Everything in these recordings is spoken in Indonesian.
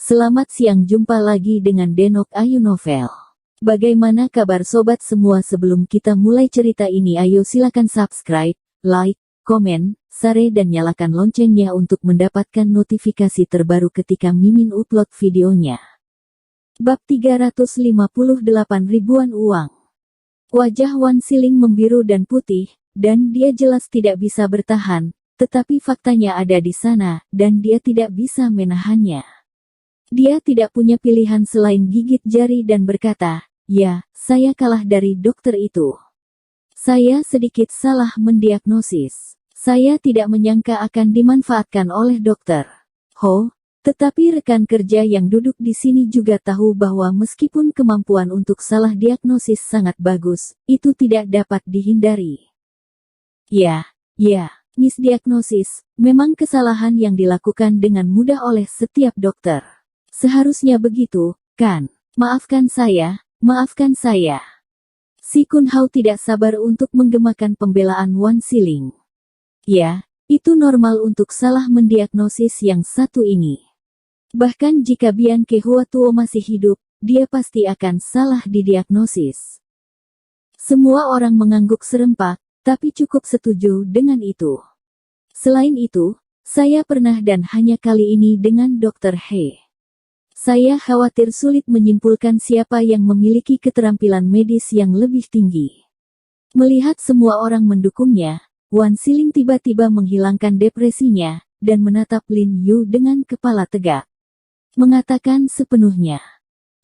Selamat siang, jumpa lagi dengan Denok Ayu Novel. Bagaimana kabar sobat semua? Sebelum kita mulai cerita ini, ayo silakan subscribe, like, komen, share dan nyalakan loncengnya untuk mendapatkan notifikasi terbaru ketika Mimin upload videonya. Bab 358 ribuan uang. Wajah Wan Siling membiru dan putih, dan dia jelas tidak bisa bertahan, tetapi faktanya ada di sana, dan dia tidak bisa menahannya. Dia tidak punya pilihan selain gigit jari dan berkata, "Ya, saya kalah dari dokter itu. Saya sedikit salah mendiagnosis. Saya tidak menyangka akan dimanfaatkan oleh dokter." Tetapi rekan kerja yang duduk di sini juga tahu bahwa meskipun kemampuan untuk salah diagnosis sangat bagus, itu tidak dapat dihindari. Ya, misdiagnosis, memang kesalahan yang dilakukan dengan mudah oleh setiap dokter. Seharusnya begitu, kan? Maafkan saya. Si Kun Hao tidak sabar untuk menggemakan pembelaan Wan Siling. Ya, itu normal untuk salah mendiagnosis yang satu ini. Bahkan jika Bian Ke Huatuo masih hidup, dia pasti akan salah didiagnosis. Semua orang mengangguk serempak, tapi cukup setuju dengan itu. Selain itu, saya pernah dan hanya kali ini dengan Dr. He. Saya khawatir sulit menyimpulkan siapa yang memiliki keterampilan medis yang lebih tinggi. Melihat semua orang mendukungnya, Wan Siling tiba-tiba menghilangkan depresinya, dan menatap Lin Yu dengan kepala tegak. Mengatakan sepenuhnya.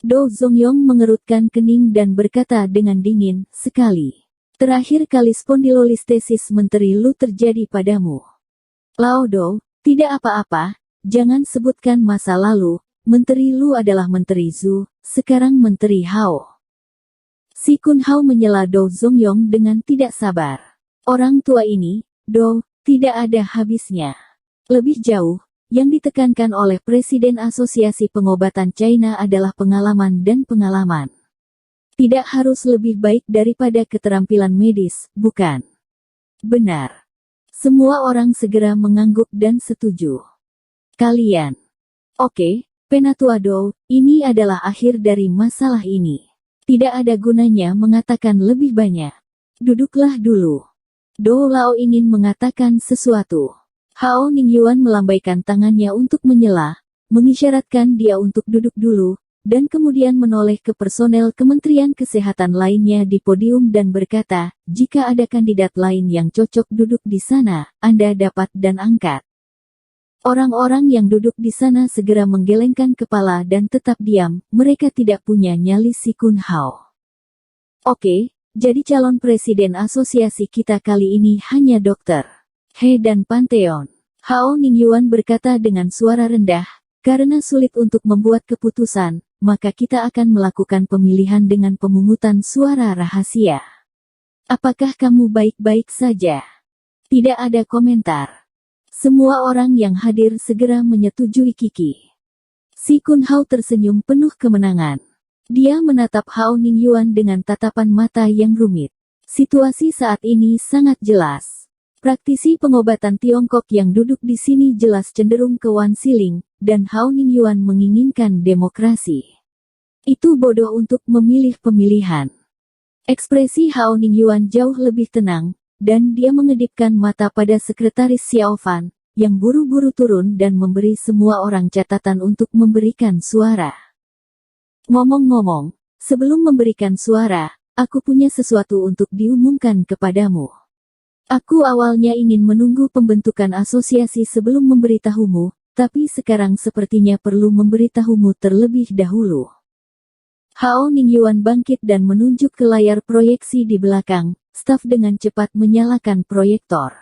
Do Zongyong mengerutkan kening dan berkata dengan dingin, "Sekali. Terakhir kali spondilolistesis Menteri Lu terjadi padamu. Lao Do, tidak apa-apa, jangan sebutkan masa lalu. Menteri Lu adalah Menteri Zhu, sekarang Menteri Hao." Si Kun Hao menyela Do Zongyong dengan tidak sabar. Orang tua ini, Do, tidak ada habisnya. Lebih jauh, yang ditekankan oleh Presiden Asosiasi Pengobatan China adalah pengalaman dan pengalaman. Tidak harus lebih baik daripada keterampilan medis, bukan? Benar. Semua orang segera mengangguk dan setuju. Kalian. Oke. Penatua Do, ini adalah akhir dari masalah ini. Tidak ada gunanya mengatakan lebih banyak. Duduklah dulu. Do Lao ingin mengatakan sesuatu. Hao Ningyuan melambaikan tangannya untuk menyela, mengisyaratkan dia untuk duduk dulu, dan kemudian menoleh ke personel Kementerian Kesehatan lainnya di podium dan berkata, "Jika ada kandidat lain yang cocok duduk di sana, Anda dapat dan angkat." Orang-orang yang duduk di sana segera menggelengkan kepala dan tetap diam, mereka tidak punya nyali si Kun Hao. "Oke, jadi calon presiden asosiasi kita kali ini hanya Dr. He dan Pantheon." Hao Ningyuan berkata dengan suara rendah, "Karena sulit untuk membuat keputusan, maka kita akan melakukan pemilihan dengan pemungutan suara rahasia. Apakah kamu baik-baik saja?" Tidak ada komentar. Semua orang yang hadir segera menyetujui Kiki. Si Kun Hao tersenyum penuh kemenangan. Dia menatap Hao Ningyuan dengan tatapan mata yang rumit. Situasi saat ini sangat jelas. Praktisi pengobatan Tiongkok yang duduk di sini jelas cenderung ke Wan Siling, dan Hao Ningyuan menginginkan demokrasi. Itu bodoh untuk memilih pemilihan. Ekspresi Hao Ningyuan jauh lebih tenang, dan dia mengedipkan mata pada sekretaris Xiao Fan, yang buru-buru turun dan memberi semua orang catatan untuk memberikan suara. "Ngomong-ngomong, sebelum memberikan suara, aku punya sesuatu untuk diumumkan kepadamu. Aku awalnya ingin menunggu pembentukan asosiasi sebelum memberitahumu, tapi sekarang sepertinya perlu memberitahumu terlebih dahulu." Hao Ningyuan bangkit dan menunjuk ke layar proyeksi di belakang. Staf dengan cepat menyalakan proyektor.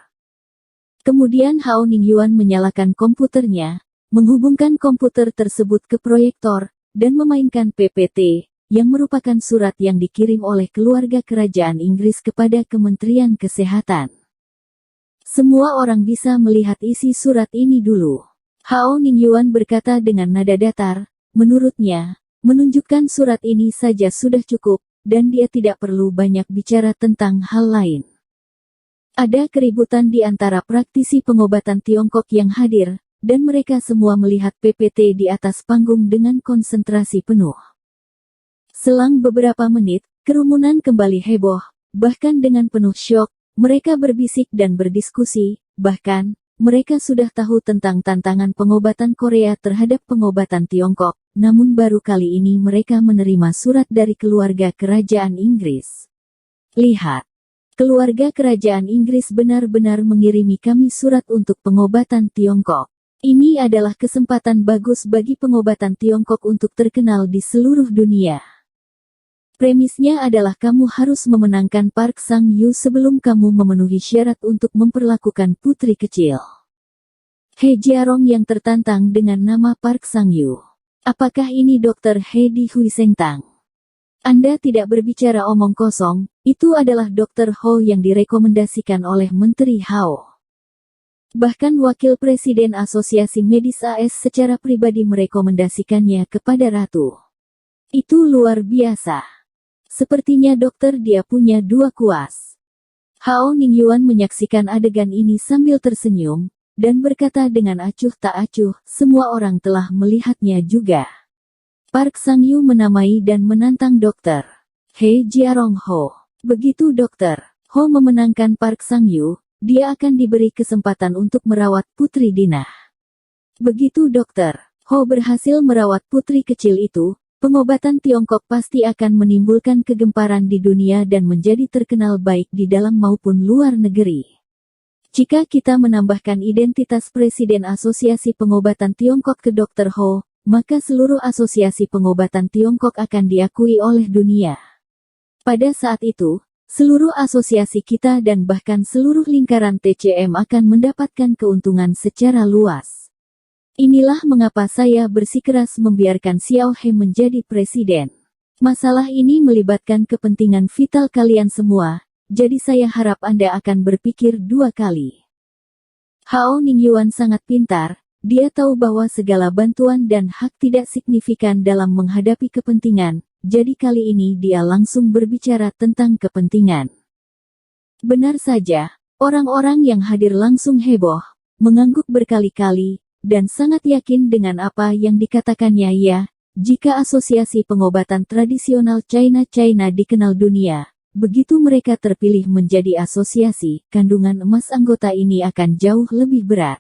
Kemudian Hao Ningyuan menyalakan komputernya, menghubungkan komputer tersebut ke proyektor, dan memainkan PPT, yang merupakan surat yang dikirim oleh keluarga kerajaan Inggris kepada Kementerian Kesehatan. Semua orang bisa melihat isi surat ini dulu. Hao Ningyuan berkata dengan nada datar, menurutnya, menunjukkan surat ini saja sudah cukup, dan dia tidak perlu banyak bicara tentang hal lain. Ada keributan di antara praktisi pengobatan Tiongkok yang hadir, dan mereka semua melihat PPT di atas panggung dengan konsentrasi penuh. Selang beberapa menit, kerumunan kembali heboh, bahkan dengan penuh syok, mereka berbisik dan berdiskusi, bahkan, mereka sudah tahu tentang tantangan pengobatan Korea terhadap pengobatan Tiongkok, namun baru kali ini mereka menerima surat dari keluarga kerajaan Inggris. Lihat. Keluarga kerajaan Inggris benar-benar mengirimi kami surat untuk pengobatan Tiongkok. Ini adalah kesempatan bagus bagi pengobatan Tiongkok untuk terkenal di seluruh dunia. Premisnya adalah kamu harus memenangkan Park Sang-yu sebelum kamu memenuhi syarat untuk memperlakukan putri kecil. He Jiarong yang tertantang dengan nama Park Sang-yu. Apakah ini Dr. He di Hui Sengtang? Anda tidak berbicara omong kosong, itu adalah Dr. Ho yang direkomendasikan oleh Menteri Hao. Bahkan Wakil Presiden Asosiasi Medis AS secara pribadi merekomendasikannya kepada Ratu. Itu luar biasa. Sepertinya dokter dia punya dua kuas. Hao Ningyuan menyaksikan adegan ini sambil tersenyum, dan berkata dengan acuh tak acuh, semua orang telah melihatnya juga. Park Sang-yu menamai dan menantang Dr. He Jiarong Ho. Begitu Dr. Ho memenangkan Park Sang-yu, dia akan diberi kesempatan untuk merawat Putri Dinah. Begitu Dr. Ho berhasil merawat putri kecil itu, pengobatan Tiongkok pasti akan menimbulkan kegemparan di dunia dan menjadi terkenal baik di dalam maupun luar negeri. Jika kita menambahkan identitas Presiden Asosiasi Pengobatan Tiongkok ke Dr. Ho, maka seluruh asosiasi pengobatan Tiongkok akan diakui oleh dunia. Pada saat itu, seluruh asosiasi kita dan bahkan seluruh lingkaran TCM akan mendapatkan keuntungan secara luas. Inilah mengapa saya bersikeras membiarkan Xiao He menjadi presiden. Masalah ini melibatkan kepentingan vital kalian semua, jadi saya harap Anda akan berpikir dua kali. Hao Ningyuan sangat pintar. Dia tahu bahwa segala bantuan dan hak tidak signifikan dalam menghadapi kepentingan, jadi kali ini dia langsung berbicara tentang kepentingan. Benar saja, orang-orang yang hadir langsung heboh, mengangguk berkali-kali, dan sangat yakin dengan apa yang dikatakannya ya, jika asosiasi pengobatan tradisional China dikenal dunia, begitu mereka terpilih menjadi asosiasi, kandungan emas anggota ini akan jauh lebih berat.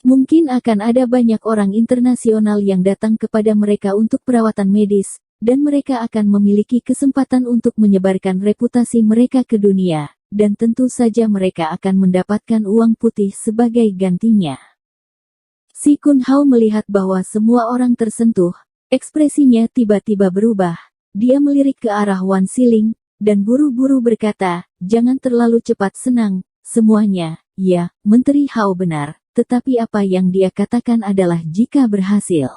Mungkin akan ada banyak orang internasional yang datang kepada mereka untuk perawatan medis, dan mereka akan memiliki kesempatan untuk menyebarkan reputasi mereka ke dunia, dan tentu saja mereka akan mendapatkan uang putih sebagai gantinya. Si Kun Hao melihat bahwa semua orang tersentuh, ekspresinya tiba-tiba berubah, dia melirik ke arah Wan Siling, dan buru-buru berkata, jangan terlalu cepat senang, semuanya, ya, Menteri Hao benar. Tetapi apa yang dia katakan adalah jika berhasil.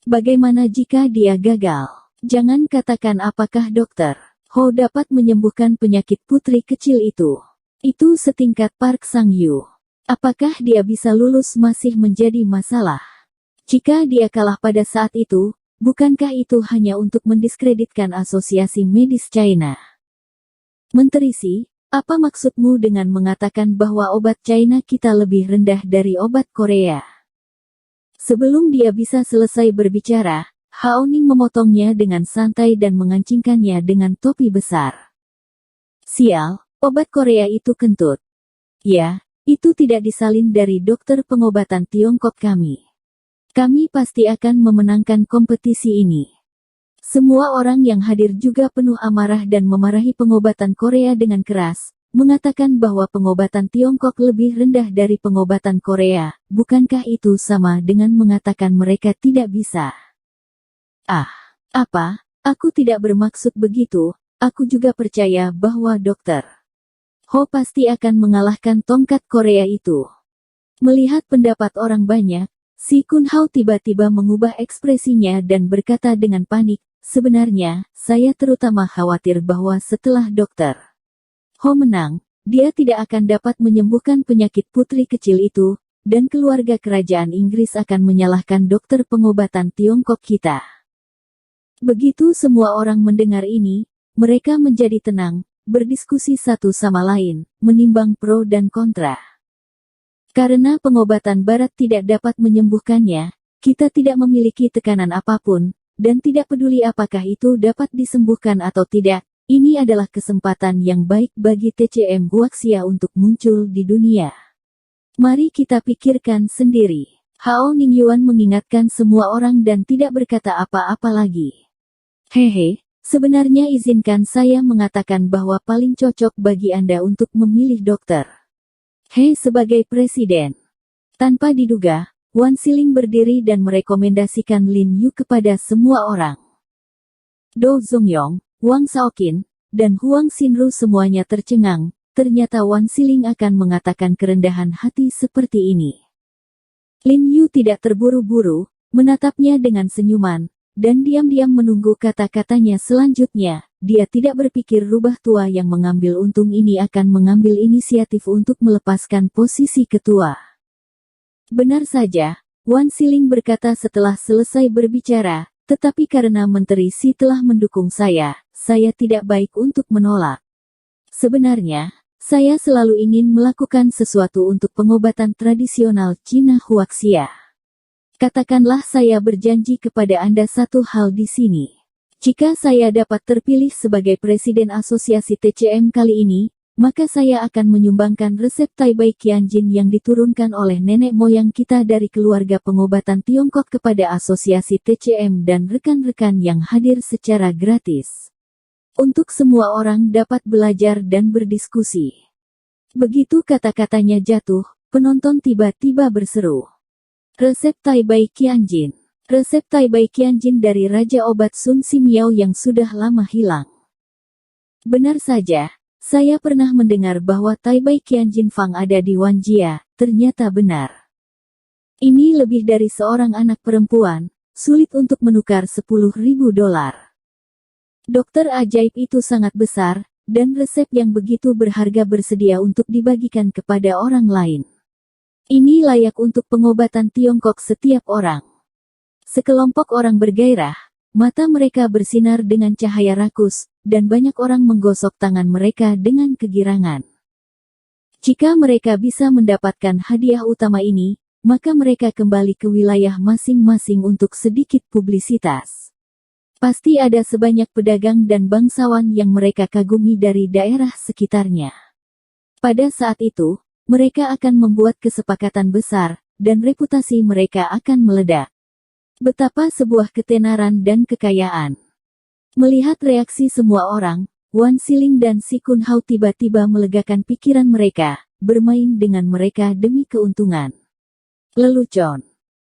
Bagaimana jika dia gagal? Jangan katakan apakah Dr. Ho dapat menyembuhkan penyakit putri kecil itu. Itu setingkat Park Sang-yu. Apakah dia bisa lulus masih menjadi masalah? Jika dia kalah pada saat itu, bukankah itu hanya untuk mendiskreditkan Asosiasi Medis China? Menteri Si, apa maksudmu dengan mengatakan bahwa obat China kita lebih rendah dari obat Korea? Sebelum dia bisa selesai berbicara, Hao Ning memotongnya dengan santai dan mengancingkannya dengan topi besar. Sial, obat Korea itu kentut. Ya, itu tidak disalin dari dokter pengobatan Tiongkok kami. Kami pasti akan memenangkan kompetisi ini. Semua orang yang hadir juga penuh amarah dan memarahi pengobatan Korea dengan keras, mengatakan bahwa pengobatan Tiongkok lebih rendah dari pengobatan Korea. Bukankah itu sama dengan mengatakan mereka tidak bisa? Ah, apa? Aku tidak bermaksud begitu. Aku juga percaya bahwa Dr. Ho pasti akan mengalahkan tongkat Korea itu. Melihat pendapat orang banyak, Si Kun Hao tiba-tiba mengubah ekspresinya dan berkata dengan panik, sebenarnya, saya terutama khawatir bahwa setelah Dr. Ho menang, dia tidak akan dapat menyembuhkan penyakit putri kecil itu, dan keluarga kerajaan Inggris akan menyalahkan dokter pengobatan Tiongkok kita. Begitu semua orang mendengar ini, mereka menjadi tenang, berdiskusi satu sama lain, menimbang pro dan kontra. Karena pengobatan barat tidak dapat menyembuhkannya, kita tidak memiliki tekanan apapun, dan tidak peduli apakah itu dapat disembuhkan atau tidak, ini adalah kesempatan yang baik bagi TCM Huaxia untuk muncul di dunia. Mari kita pikirkan sendiri. Hao Ningyuan mengingatkan semua orang dan tidak berkata apa-apa lagi. Hehe, sebenarnya izinkan saya mengatakan bahwa paling cocok bagi Anda untuk memilih dokter He sebagai presiden. Tanpa diduga, Wan Siling berdiri dan merekomendasikan Lin Yu kepada semua orang. Do Zongyong, Wang Shaoqin, dan Huang Xinru semuanya tercengang. Ternyata Wan Siling akan mengatakan kerendahan hati seperti ini. Lin Yu tidak terburu-buru, menatapnya dengan senyuman, dan diam-diam menunggu kata-katanya selanjutnya. Dia tidak berpikir rubah tua yang mengambil untung ini akan mengambil inisiatif untuk melepaskan posisi ketua. Benar saja, Wan Siling berkata setelah selesai berbicara, tetapi karena Menteri Si telah mendukung saya tidak baik untuk menolak. Sebenarnya, saya selalu ingin melakukan sesuatu untuk pengobatan tradisional Cina Huaxia. Katakanlah saya berjanji kepada Anda satu hal di sini. Jika saya dapat terpilih sebagai Presiden Asosiasi TCM kali ini, maka saya akan menyumbangkan resep Taibai Qianjin yang diturunkan oleh nenek moyang kita dari keluarga pengobatan Tiongkok kepada Asosiasi TCM dan rekan-rekan yang hadir secara gratis. Untuk semua orang dapat belajar dan berdiskusi. Begitu kata-katanya jatuh, penonton tiba-tiba berseru. Resep Taibai Qianjin. Resep Taibai Qianjin dari Raja Obat Sun Simiao yang sudah lama hilang. Benar saja, saya pernah mendengar bahwa Taibai Qianjin Fang ada di Wanjia, ternyata benar. Ini lebih dari seorang anak perempuan, sulit untuk menukar $10.000. Dokter ajaib itu sangat besar, dan resep yang begitu berharga bersedia untuk dibagikan kepada orang lain. Ini layak untuk pengobatan Tiongkok setiap orang. Sekelompok orang bergairah, mata mereka bersinar dengan cahaya rakus, dan banyak orang menggosok tangan mereka dengan kegirangan. Jika mereka bisa mendapatkan hadiah utama ini, maka mereka kembali ke wilayah masing-masing untuk sedikit publisitas. Pasti ada sebanyak pedagang dan bangsawan yang mereka kagumi dari daerah sekitarnya. Pada saat itu, mereka akan membuat kesepakatan besar, dan reputasi mereka akan meledak. Betapa sebuah ketenaran dan kekayaan. Melihat reaksi semua orang, Wan Siling dan Si Kun Hao tiba-tiba melegakan pikiran mereka, bermain dengan mereka demi keuntungan. Lelucon.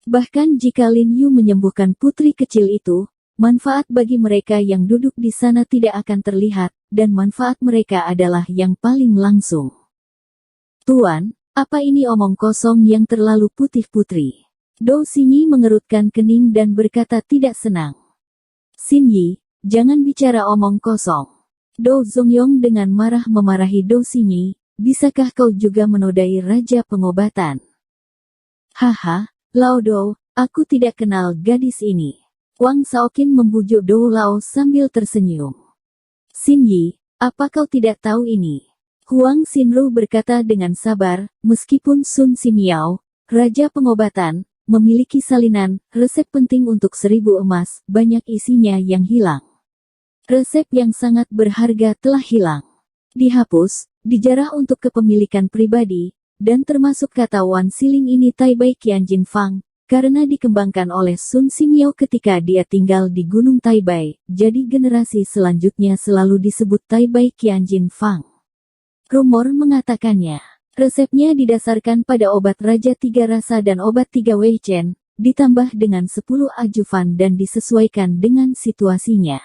Bahkan jika Lin Yu menyembuhkan putri kecil itu, manfaat bagi mereka yang duduk di sana tidak akan terlihat, dan manfaat mereka adalah yang paling langsung. Tuan, apa ini omong kosong yang terlalu putih putri? Do Xinyi mengerutkan kening dan berkata tidak senang. Xinyi, jangan bicara omong kosong. Do Zongyong dengan marah memarahi Do Xinyi, bisakah kau juga menodai Raja Pengobatan? Haha, Lao Do, aku tidak kenal gadis ini. Wang Shaoqin membujuk Do Lao sambil tersenyum. Xinyi, apa kau tidak tahu ini? Huang Xinru berkata dengan sabar, meskipun Sun Simiao, Raja Pengobatan, memiliki salinan, resep penting untuk 1000 emas, banyak isinya yang hilang. Resep yang sangat berharga telah hilang. Dihapus, dijarah untuk kepemilikan pribadi, dan termasuk kata Wan Siling ini Taibai Qianjin Fang, karena dikembangkan oleh Sun Simiao ketika dia tinggal di Gunung Taibai, jadi generasi selanjutnya selalu disebut Taibai Qianjin Fang. Rumor mengatakannya, resepnya didasarkan pada obat Raja 3 Rasa dan obat 3 Wei Chen, ditambah dengan 10 ajuvan dan disesuaikan dengan situasinya.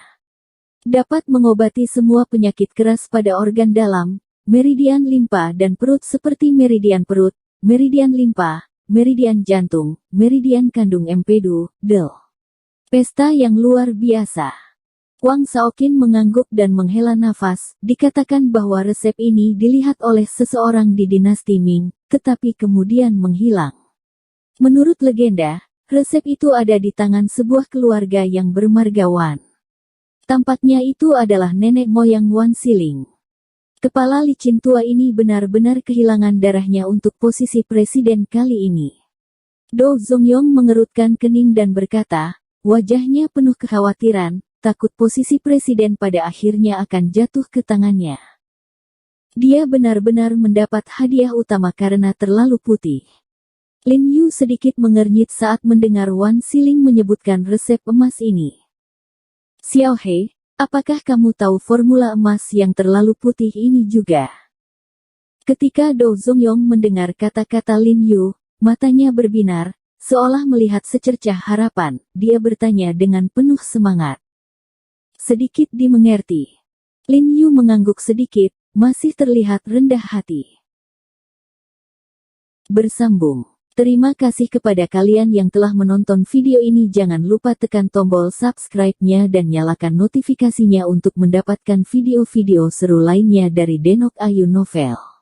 Dapat mengobati semua penyakit keras pada organ dalam, meridian limpa dan perut seperti meridian perut, meridian limpa, meridian jantung, meridian kandung empedu, del. Pesta yang luar biasa. Wang Shaoqin mengangguk dan menghela nafas, dikatakan bahwa resep ini dilihat oleh seseorang di dinasti Ming, tetapi kemudian menghilang. Menurut legenda, resep itu ada di tangan sebuah keluarga yang bermarga Wan. Tampaknya itu adalah nenek moyang Wan Siling. Kepala licin tua ini benar-benar kehilangan darahnya untuk posisi presiden kali ini. Do Zongyong mengerutkan kening dan berkata, wajahnya penuh kekhawatiran, takut posisi presiden pada akhirnya akan jatuh ke tangannya. Dia benar-benar mendapat hadiah utama karena terlalu putih. Lin Yu sedikit mengernyit saat mendengar Wan Siling menyebutkan resep emas ini. Xiao He, apakah kamu tahu formula emas yang terlalu putih ini juga? Ketika Do Zongyong mendengar kata-kata Lin Yu, matanya berbinar, seolah melihat secercah harapan. Dia bertanya dengan penuh semangat. Sedikit dimengerti. Lin Yu mengangguk sedikit, masih terlihat rendah hati. Bersambung. Terima kasih kepada kalian yang telah menonton video ini. Jangan lupa tekan tombol subscribe-nya dan nyalakan notifikasinya untuk mendapatkan video-video seru lainnya dari Denok Ayu Novel.